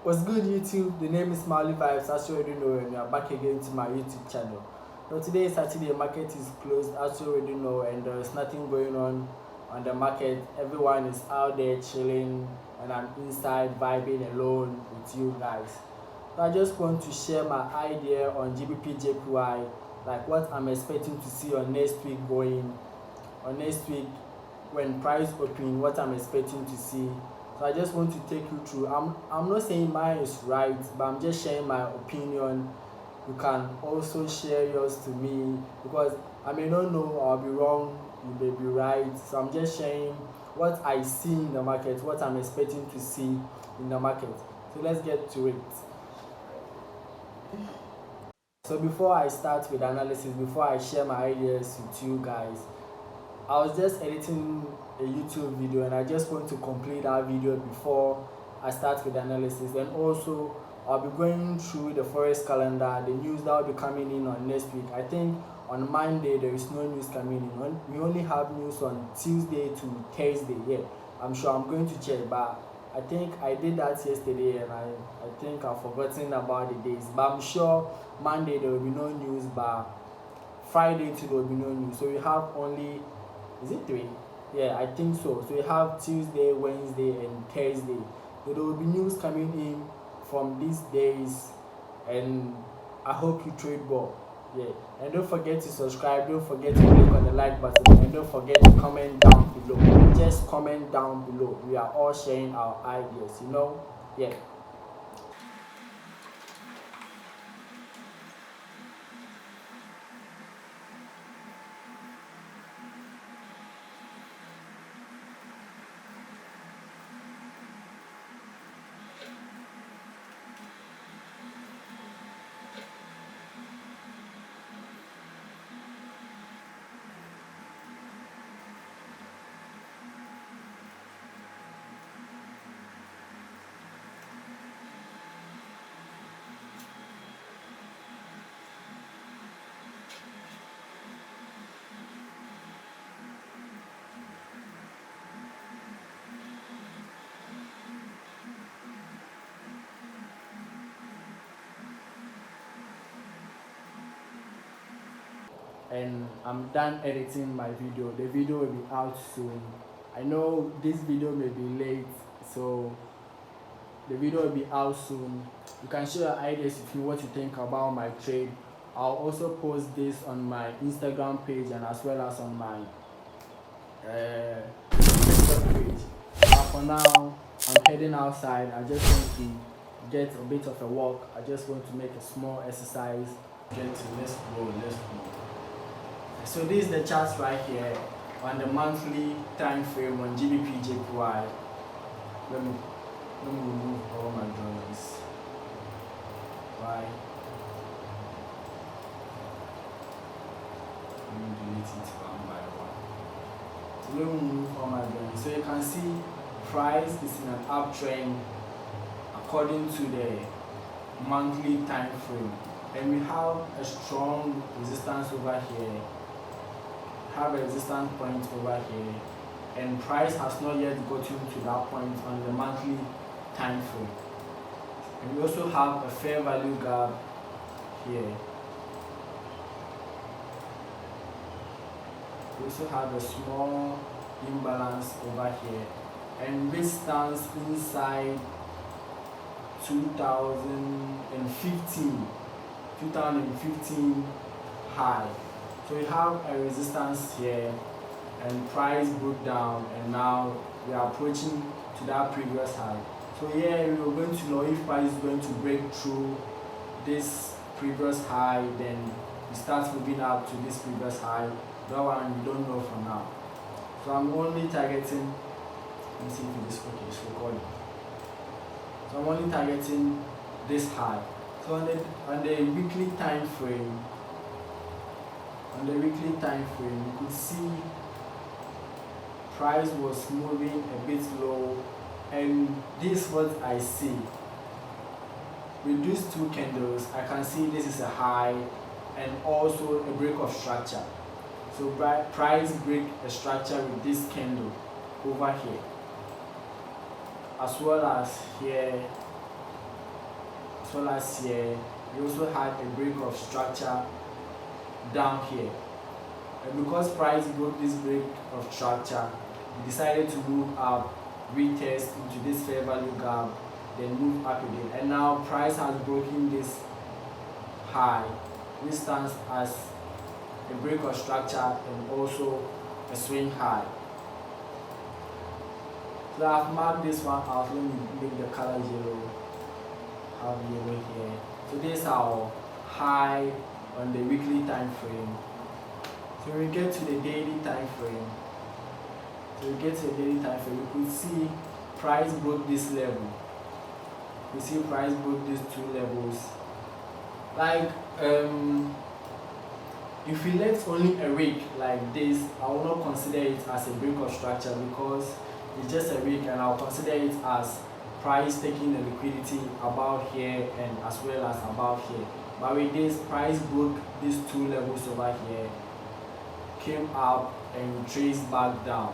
What's good, YouTube? The name is Smiley Vibes, as you already know, and we are back again to my YouTube channel. Now today is Saturday, the market is closed, as you already know, and there's nothing going on the market. Everyone is out there chilling, and I'm inside vibing alone with you guys. So I just want to share my idea on GBPJPY, like what I'm expecting to see on next week when price open, what I'm expecting to see. So I just want to take you through. I'm not saying mine is right, but I'm just sharing my opinion. You can also share yours to me, because I may not know, I'll be wrong, you may be right. So I'm just sharing what I see in the market, what I'm expecting to see in the market. So let's get to it. So before I start with analysis, before I share my ideas with you guys, I was just editing a YouTube video, and I just want to complete that video before I start with the analysis. And also I'll be going through the forex calendar, the news that will be coming in on next week. I think on Monday there is no news coming in. We only have news on Tuesday to Thursday. Yeah, I'm sure I'm going to check, but I think I did that yesterday, and I think I've forgotten about the days. But I'm sure Monday there will be no news, but Friday too there will be no news. So we have only, is it 3? Yeah, I think so. So we have Tuesday, Wednesday, and Thursday. So there will be news coming in from these days, and I hope you trade well. Yeah, and don't forget to subscribe, don't forget to click on the like button, and don't forget to comment down below. Just comment down below. We are all sharing our ideas, you know. Yeah. And I'm done editing my video. The video will be out soon. I know this video may be late, so the video will be out soon. You can share your ideas if you what you think about my trade. I'll also post this on my Instagram page, and as well as on my Facebook page. But for now, I'm heading outside. I just want to get a bit of a walk. I just want to make a small exercise. Let's go. So this is the charts right here on the monthly time frame on GBPJPY. Let me remove all my drawings. Right. Let me delete it one by one. So let me remove all my drawings. So you can see price is in an uptrend according to the monthly time frame, and we have a strong resistance over here. Have a resistance point over here, and price has not yet gotten to that point on the monthly time frame. And we also have a fair value gap here. We also have a small imbalance over here, and this stands inside 2015 high. So we have a resistance here, and price broke down, and now we are approaching to that previous high. So here we are going to know if price is going to break through this previous high, then we start moving up to this previous high. That one we don't know for now. So I'm only targeting, let me see if this okay, it's recording. So I'm only targeting this high. So on the weekly time frame, you could see price was moving a bit low, and this is what I see. With these two candles, I can see this is a high and also a break of structure. So price break a structure with this candle over here, as well as here as well as here. We also had a break of structure down here, and because price broke this break of structure, we decided to move up, retest into this fair value gap, then move up again, and now price has broken this high, which stands as a break of structure and also a swing high. So I've marked this one out. Let me make the color yellow. Have yellow here. So this is our high on the weekly time frame. So we get to the daily time frame. We could see price broke this level. We see price broke these two levels. Like if we left only a wick like this, I will not consider it as a break of structure because it's just a wick, and I'll consider it as price taking the liquidity about here and as well as about here. But with this, price broke these two levels over here, came up and traced back down.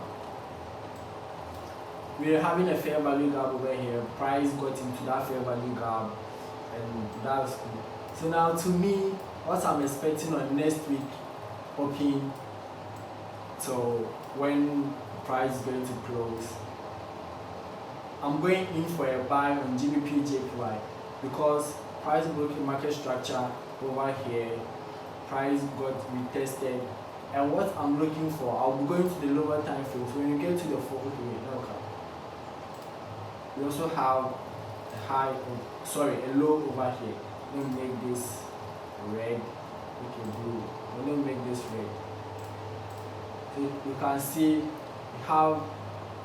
We are having a fair value gap over here. Price got into that fair value gap, and that's cool. So now, to me, what I'm expecting on next week open, so when price is going to close, I'm going in for a buy on GBPJPY because price broke in market structure over here. Price got retested, and what I'm looking for, I'll be going to the lower time frame. So when you get to the we also have a low over here. Let me make this red, okay, blue. Let me make this red. So you can see we have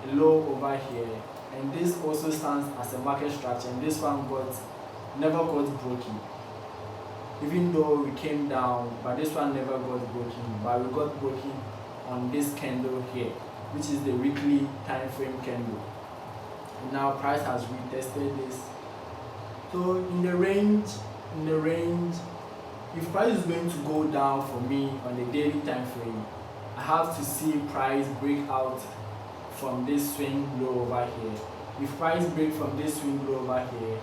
a low over here, and this also stands as a market structure, and this one never got broken. Even though we came down, but this one never got broken, but we got broken on this candle here, which is the weekly time frame candle. And now price has retested this. So in the range, if price is going to go down for me on the daily time frame, I have to see price break out from this swing low over here. If price break from this swing low over here,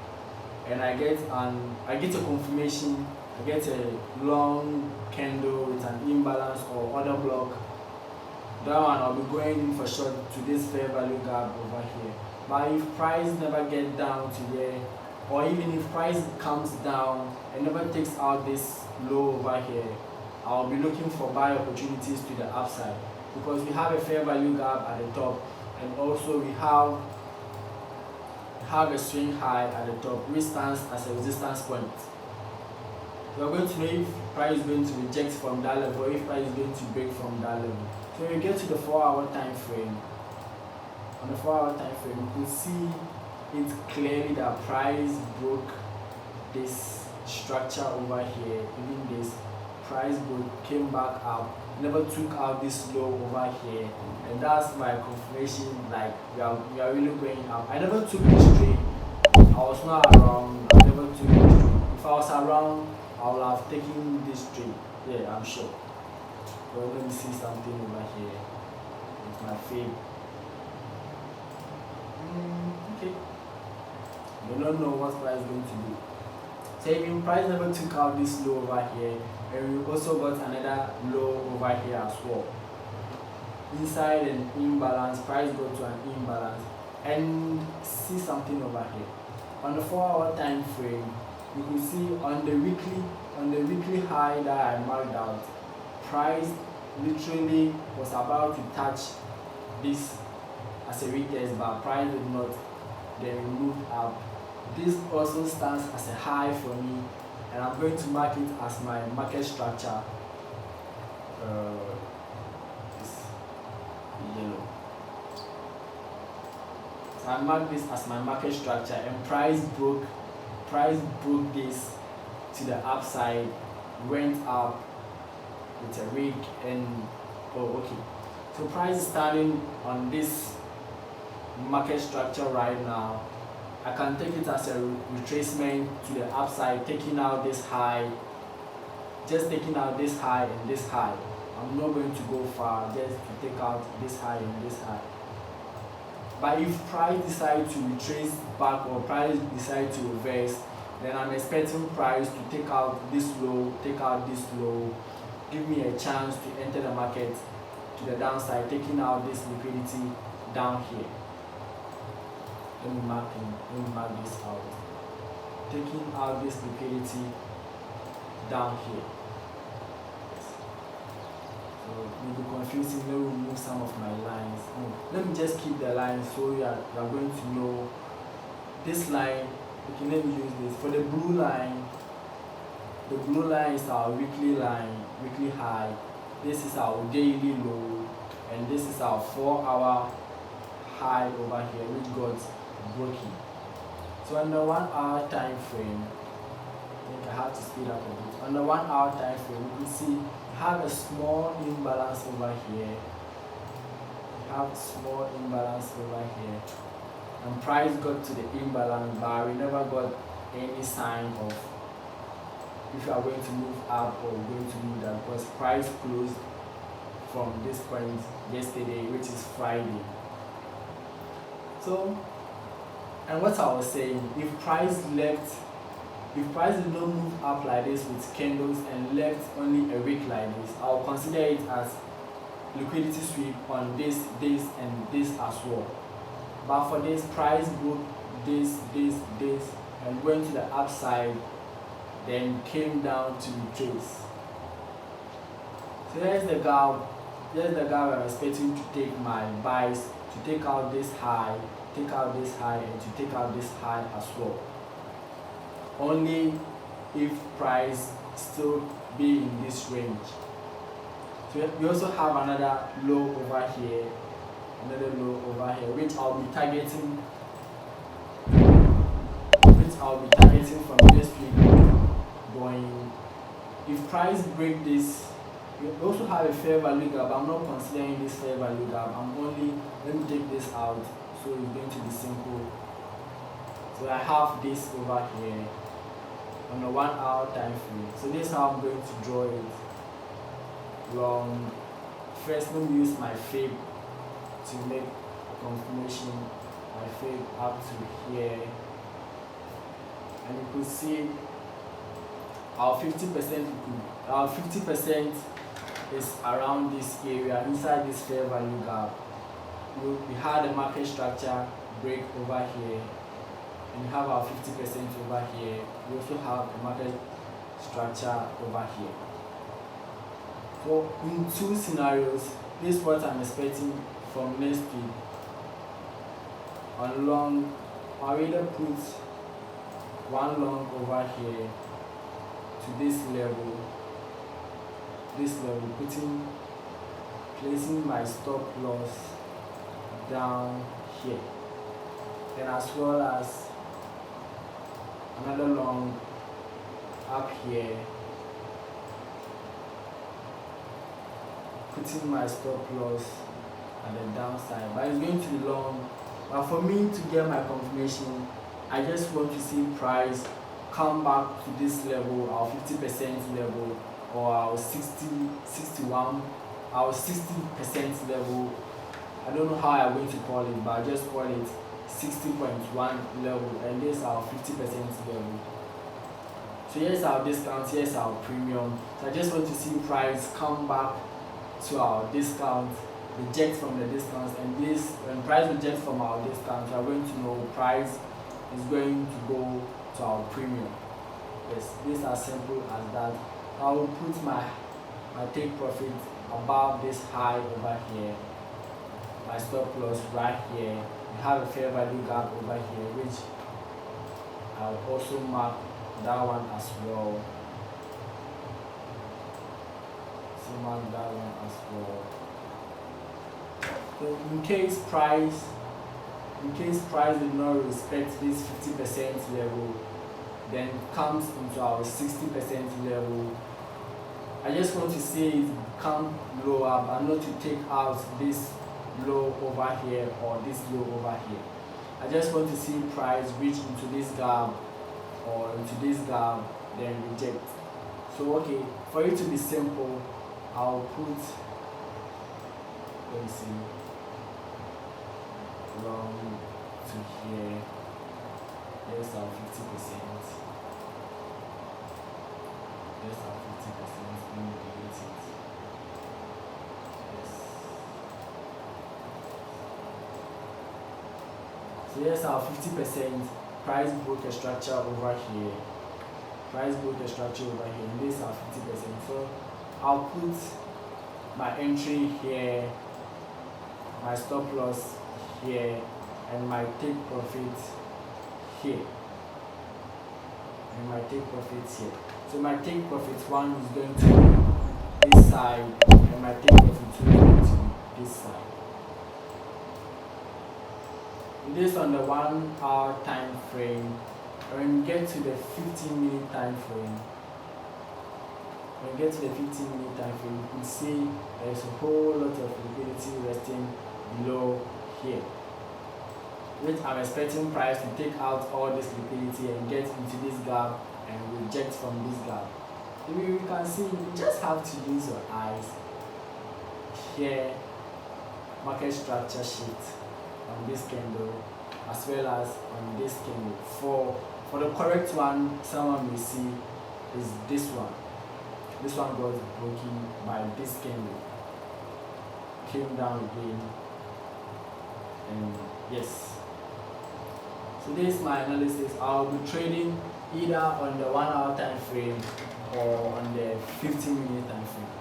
and I get a confirmation, I get a long candle with an imbalance or other block, that one I'll be going in for short to this fair value gap over here. But if price never get down to there, or even if price comes down and never takes out this low over here, I'll be looking for buy opportunities to the upside, because we have a fair value gap at the top, and also we have a swing high at the top, which stands as a resistance point. We are going to know if price is going to reject from that level, or if price is going to break from that level. So when we get to the 4-hour time frame, on the 4-hour time frame, you could see it clearly that price broke this structure over here. Even this price broke, came back up, never took out this low over here, and that's my confirmation, like we are really going up. I never took this trade. I was not around. I never took this trade. If I was around, I would have taken this trade. Yeah, I'm sure. But let me see something over here. It's my favorite. Okay. You don't know what price is going to do. So even price never took out this low over here, and we also got another low over here as well. Inside an imbalance, price got to an imbalance, and see something over here. On the 4-hour time frame, you can see on the weekly high that I marked out, price literally was about to touch this as a retest, but price did not. Then we moved up. This also stands as a high for me, and I'm going to mark it as my market structure. This yellow. So I mark this as my market structure, and price broke this to the upside, went up with a wick, and so price is standing on this market structure right now. I can take it as a retracement to the upside, taking out this high, just taking out this high and this high. I'm not going to go far, just to take out this high and this high. But if price decides to retrace back, or price decides to reverse, then I'm expecting price to take out this low, take out this low, give me a chance to enter the market to the downside, taking out this liquidity down here. Let me mark this out. Taking out this liquidity down here. So it will be confusing. Let me remove some of my lines. No, let me just keep the lines so you are going to know this line. Okay, let me use this for the blue line. The blue line is our weekly line, weekly high. This is our daily low, and this is our 4-hour high over here, which got broken. So on the 1 hour time frame, I think I have to speed up a bit. On the 1 hour time frame, you can see we have a small imbalance over here. We have a small imbalance over here, and price got to the imbalance, but we never got any sign of if you are going to move up or going to move down, because price closed from this point yesterday, which is Friday. So, and what I was saying, if price did not move up like this with candles and left only a wick like this, I'll consider it as liquidity sweep on this, and this as well. But for this, price broke this, and went to the upside, then came down to retrace. So here's the gap. I'm expecting to take my buys, to take out this high, and to take out this high as well. Only if price still be in this range. So we also have another low over here, which I'll be targeting from this week going. If price break this, we also have a fair value gap. I'm not considering this fair value gap. Let me take this out, so it's going to be simple. So I have this over here on a 1 hour time frame. So this is how I'm going to draw it. First, let me use my fib to make a confirmation. My fib up to here, and you could see our 50% is around this area, inside this fair value gap. We had a market structure break over here, and we have our 50% over here. We also have a market structure over here. So in two scenarios, this is what I'm expecting from next week. On long, I'll either put one long over here to this level, placing my stop loss down here, and as well as another long up here, putting my stop loss at the downside, but it's going to be long. But for me to get my confirmation, I just want to see price come back to this level, our 50% level, or our 61, our 60% level. I don't know how I'm going to call it, but I just call it 60.1 level, and this is our 50% level. So here's our discount, here's our premium. So I just want to see price come back to our discount, reject from the discounts, and this, when price rejects from our discount, we are going to know price is going to go to our premium. Yes, this is as simple as that. I will put my take profit above this high over here, my stop loss right here. We have a fair value gap over here, which I'll also mark that one as well. So mark that one as well. So in case price did not respect this 50% level, then comes into our 60% level, I just want to see it come lower, but not to take out this low over here or this low over here. I just want to see price reach into this gap or into this gap, then reject. So okay, for it to be simple, I'll put, let me see, long to here. There's our 50%. Let's have 50%. Let me delete it. Yes. So here's our 50% price broker structure over here. Price broker structure over here. And this is our 50%. So I'll put my entry here, my stop loss here, and my take profit here. And my take profit here. So my take profit 1 is going to be this side, and my take profit 2 is going to be this side. This on the 1 hour time frame. When you get to the 15-minute time frame, you can see there's a whole lot of liquidity resting below here, which I'm expecting price to take out all this liquidity and get into this gap and reject from this gap. You can see, you just have to use your eyes. Here, market structure shift on this candle as well as on this candle. For the correct one, someone may see is this one. This one got broken by this candle, came down again, and yes. So this is my analysis. I'll be trading either on the 1 hour time frame or on the 15-minute time frame.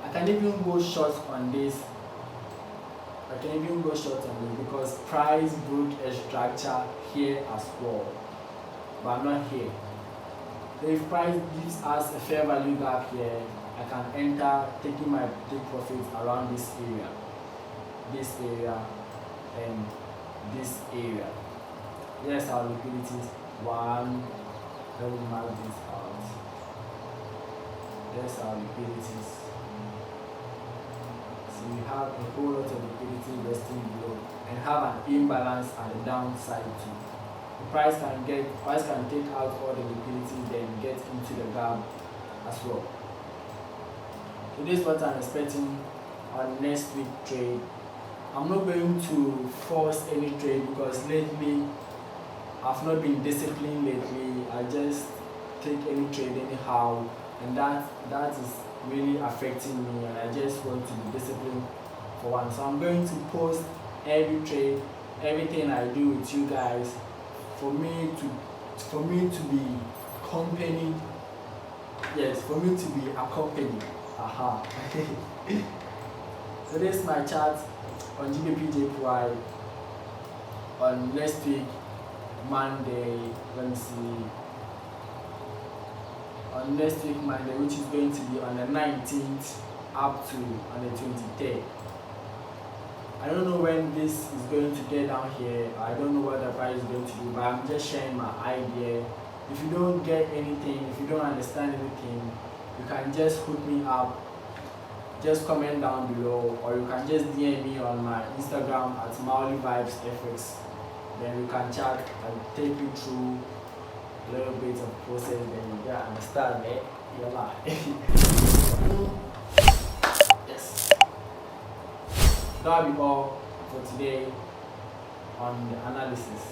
I can even go short on this. Because price broke a structure here as well, but I'm not here. So if price gives us a fair value gap here, I can enter, taking my take profits around this area, and this area. Yes, our liquidities. One, let me mark this out. Yes, our liquidities. So we have a whole lot of liquidity resting below and have an imbalance at the downside too. The price can take out all the liquidity, then get into the gap as well. So this is what I'm expecting on next week trade. I'm not going to force any trade because lately I've not been disciplined lately. I just take any trade anyhow, and that is really affecting me, and I just want to be disciplined for once. So I'm going to post every trade, everything I do with you guys, for me to be accompanied. Yes, for me to be accompanied. Aha. So this is my chart on GBPJPY on next week Monday. Let me see. On next week Monday, which is going to be on the 19th up to on the 23rd. I don't know when this is going to get down here. I don't know what the price is going to do, but I'm just sharing my idea. If you don't get anything, if you don't understand anything, you can just hook me up. Just comment down below, or you can just DM me on my Instagram at MaoliVibesFX. Then we can chat and take you through a little bit of process, then you get understand it. You're like yes. That'll be all for today on the analysis.